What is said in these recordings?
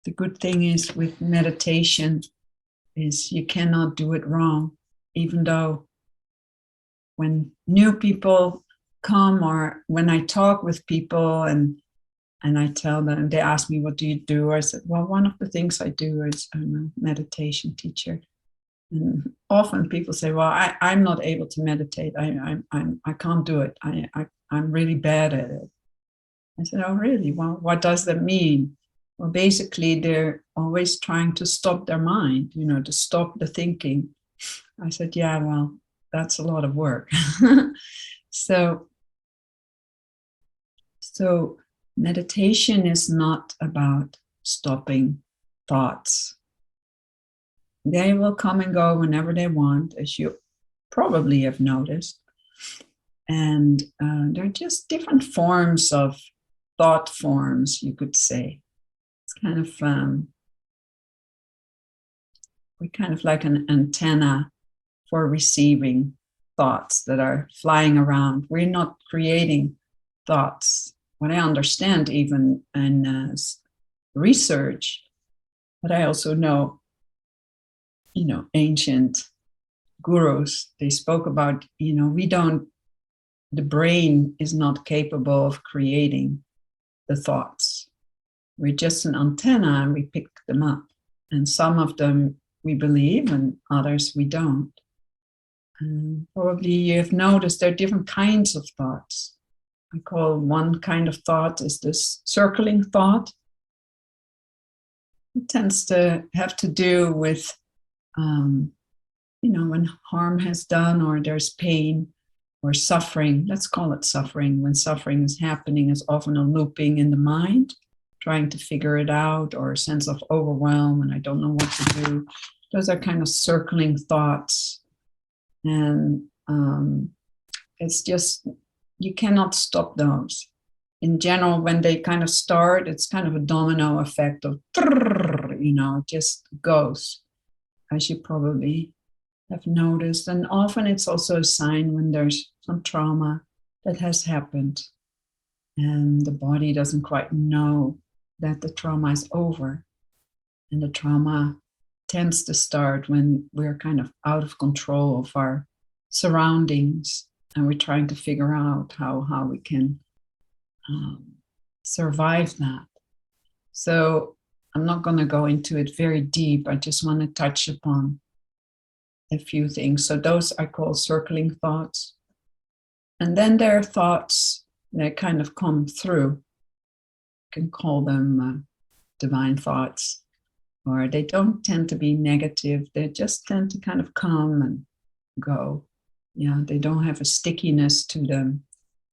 the good thing is with meditation is you cannot do it wrong, even though when new people come or when I talk with people and I tell them, they ask me, what do you do? I said, well, one of the things I do is I'm a meditation teacher. And often people say, well, I'm not able to meditate. I can't do it. I'm really bad at it. I said, oh, really? Well, what does that mean? Well, basically, they're always trying to stop their mind, to stop the thinking. I said, yeah, well, that's a lot of work. So meditation is not about stopping thoughts. They will come and go whenever they want, as you probably have noticed. And they're just different forms of thought forms, you could say. It's kind of, we're kind of like an antenna for receiving thoughts that are flying around. We're not creating thoughts. What I understand even in research, but I also know, ancient gurus, they spoke about, the brain is not capable of creating the thoughts. We're just an antenna and we pick them up. And some of them we believe and others we don't. And probably you have noticed there are different kinds of thoughts. I call one kind of thought is this circling thought. It tends to have to do with, when harm has done or there's pain or suffering. Let's call it suffering. When suffering is happening, it's often a looping in the mind, trying to figure it out, or a sense of overwhelm and I don't know what to do. Those are kind of circling thoughts. And it's just, you cannot stop those. In general, when they kind of start, it's kind of a domino effect of, it just goes, as you probably have noticed. And often it's also a sign when there's some trauma that has happened and the body doesn't quite know that the trauma is over. And the trauma tends to start when we're kind of out of control of our surroundings and we're trying to figure out how we can survive that. So I'm not going to go into it very deep. I just want to touch upon a few things. So those I call circling thoughts. And then there are thoughts that kind of come through. You can call them divine thoughts, or they don't tend to be negative. They just tend to kind of come and go. Yeah, they don't have a stickiness to them.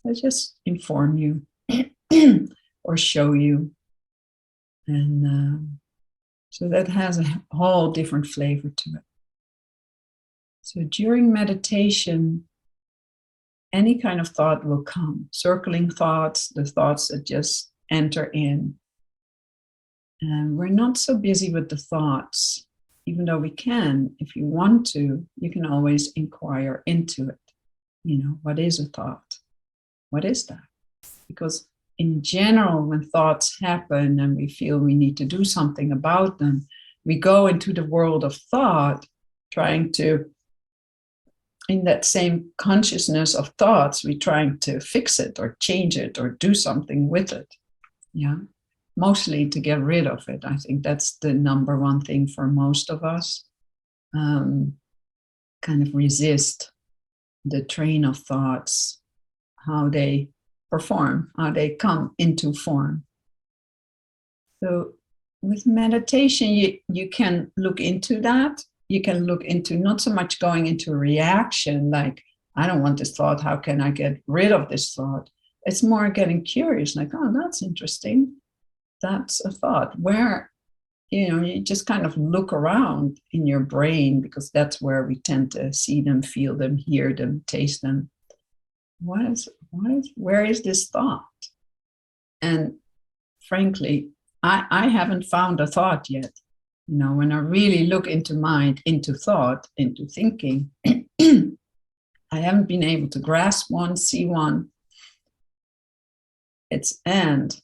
They just inform you or show you. And so that has a whole different flavor to it. So during meditation, any kind of thought will come. Circling thoughts, the thoughts that just enter in. And we're not so busy with the thoughts, even though we can. If you want to, you can always inquire into it. What is a thought? What is that? Because in general, when thoughts happen and we feel we need to do something about them, we go into the world of thought, trying to, in that same consciousness of thoughts, we're trying to fix it or change it or do something with it. Yeah. Mostly to get rid of it. I think that's the number one thing for most of us. Kind of resist the train of thoughts, how they perform, how they come into form. So with meditation, you can look into that. You can look into not so much going into a reaction, like, I don't want this thought, how can I get rid of this thought? It's more getting curious, like, oh, that's interesting. That's a thought. Where, you just kind of look around in your brain, because that's where we tend to see them, feel them, hear them, taste them. Where is this thought? And frankly, I haven't found a thought yet. When I really look into mind, into thought, into thinking, I haven't been able to grasp one, see one. And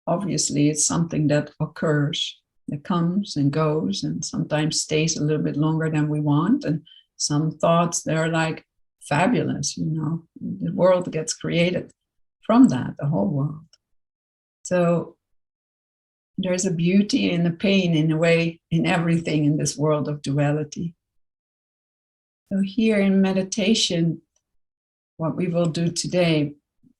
obviously it's something that occurs that comes and goes and sometimes stays a little bit longer than we want. And some thoughts, they're like fabulous, you know, the world gets created from that, the whole world. So there's a beauty and a pain in a way in everything in this world of duality. So here in meditation, what we will do today,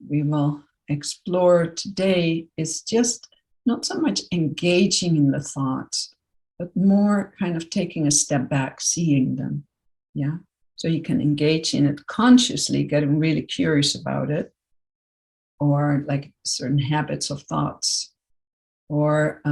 we will explore today is just not so much engaging in the thoughts, but more kind of taking a step back, seeing them. Yeah. So you can engage in it consciously, getting really curious about it, or like certain habits of thoughts. Or, a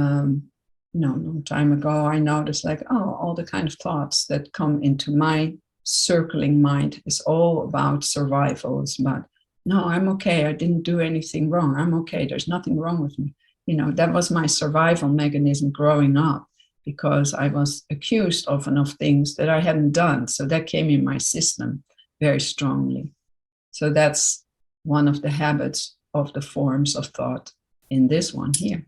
long time ago, I noticed like, all the kind of thoughts that come into my circling mind is all about survival. It's about, no, I'm okay. I didn't do anything wrong. I'm okay. There's nothing wrong with me. You know, that was my survival mechanism growing up because I was accused often of things that I hadn't done. So that came in my system very strongly. So that's one of the habits of the forms of thought in this one here.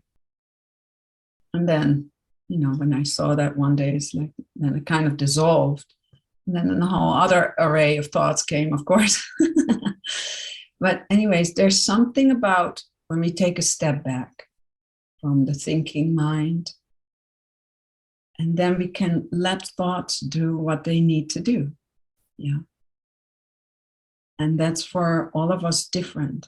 And then, when I saw that one day, it's like, then it kind of dissolved. And then a whole other array of thoughts came, of course. But anyways, there's something about when we take a step back from the thinking mind, and then we can let thoughts do what they need to do. Yeah. And that's for all of us different.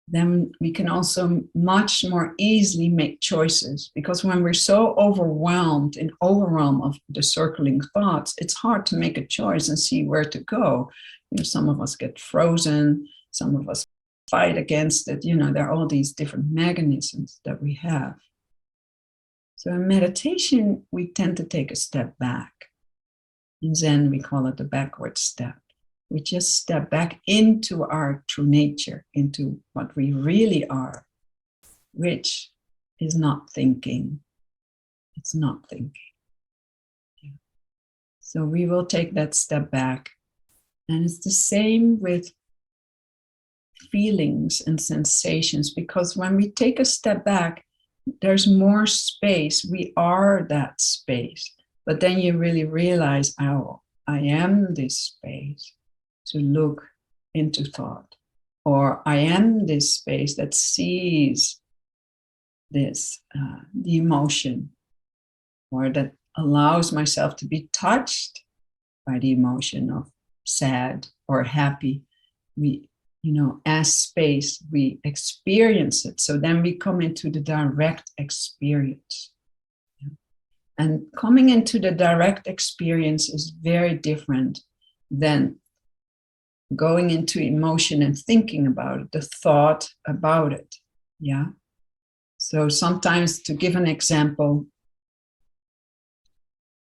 Then we can also much more easily make choices, because when we're so overwhelmed in overwhelm of the circling thoughts, it's hard to make a choice and see where to go. Some of us get frozen, some of us fight against it. There are all these different mechanisms that we have. So in meditation, we tend to take a step back. In Zen, we call it the backward step. We just step back into our true nature, into what we really are, which is not thinking. It's not thinking. Yeah. So we will take that step back. And it's the same with feelings and sensations, because when we take a step back, there's more space. We are that space. But then you really realize, I am this space to look into thought, or I am this space that sees this, the emotion, or that allows myself to be touched by the emotion of sad or happy. We, as space, we experience it. So then we come into the direct experience. And coming into the direct experience is very different than going into emotion and thinking about it, the thought about it. Yeah. So sometimes, to give an example,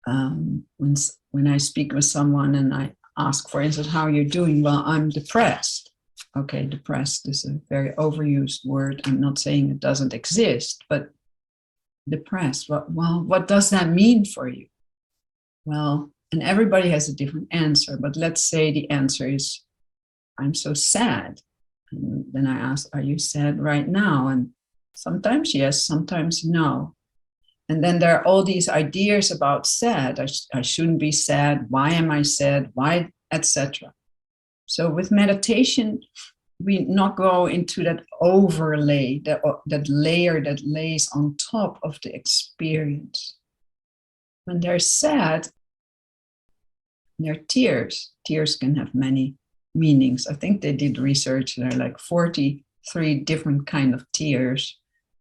when I speak with someone and I ask, for instance, how are you doing? Well, I'm depressed. Okay, depressed is a very overused word. I'm not saying it doesn't exist, but depressed. Well, what does that mean for you? Well, and everybody has a different answer, but let's say the answer is, I'm so sad. And then I ask, are you sad right now? And sometimes yes, sometimes no. And then there are all these ideas about sad. I shouldn't be sad. Why am I sad? Why, etc. So with meditation, we not go into that overlay, that layer that lays on top of the experience. When they're sad, they're tears. Tears can have many meanings. I think they did research. There are like 43 different kind of tears,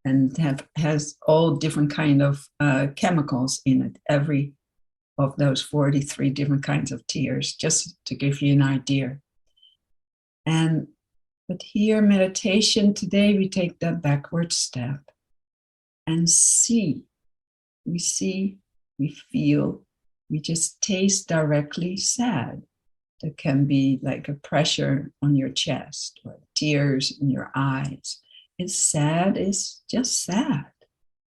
and has all different kind of chemicals in it. Every of those 43 different kinds of tears, just to give you an idea. But here, meditation today, we take that backward step and see. We see, we feel, we just taste directly sad. There can be like a pressure on your chest or tears in your eyes. It's sad, it's just sad.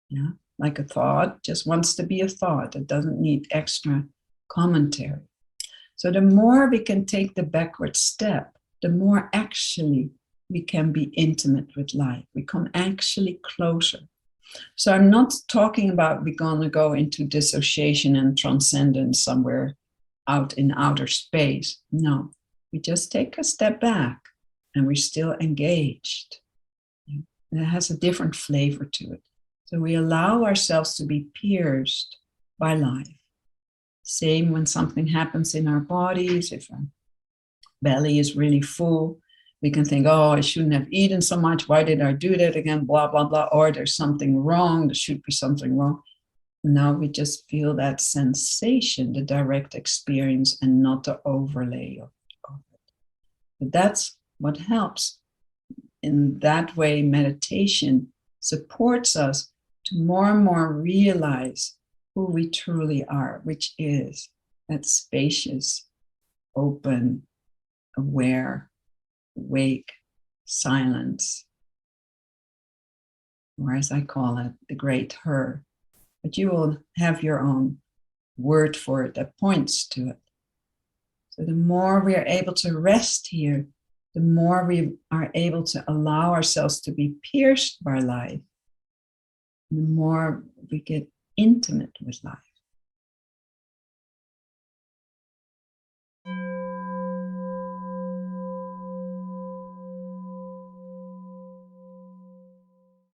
Yeah, like a thought just wants to be a thought. It doesn't need extra commentary. So the more we can take the backward step, the more actually we can be intimate with life. We come actually closer. So I'm not talking about we're going to go into dissociation and transcendence somewhere out in outer space. No, we just take a step back and we're still engaged. And it has a different flavor to it. So we allow ourselves to be pierced by life. Same when something happens in our bodies. If our belly is really full, we can think, oh, I shouldn't have eaten so much. Why did I do that again? Blah, blah, blah. Or there's something wrong. There should be something wrong. Now we just feel that sensation, the direct experience, and not the overlay of it. But that's what helps. In that way, meditation supports us to more and more realize who we truly are, which is that spacious, open, aware, awake, silence, or as I call it, the great her. But you will have your own word for it that points to it. So the more we are able to rest here, the more we are able to allow ourselves to be pierced by life, the more we get intimate with life.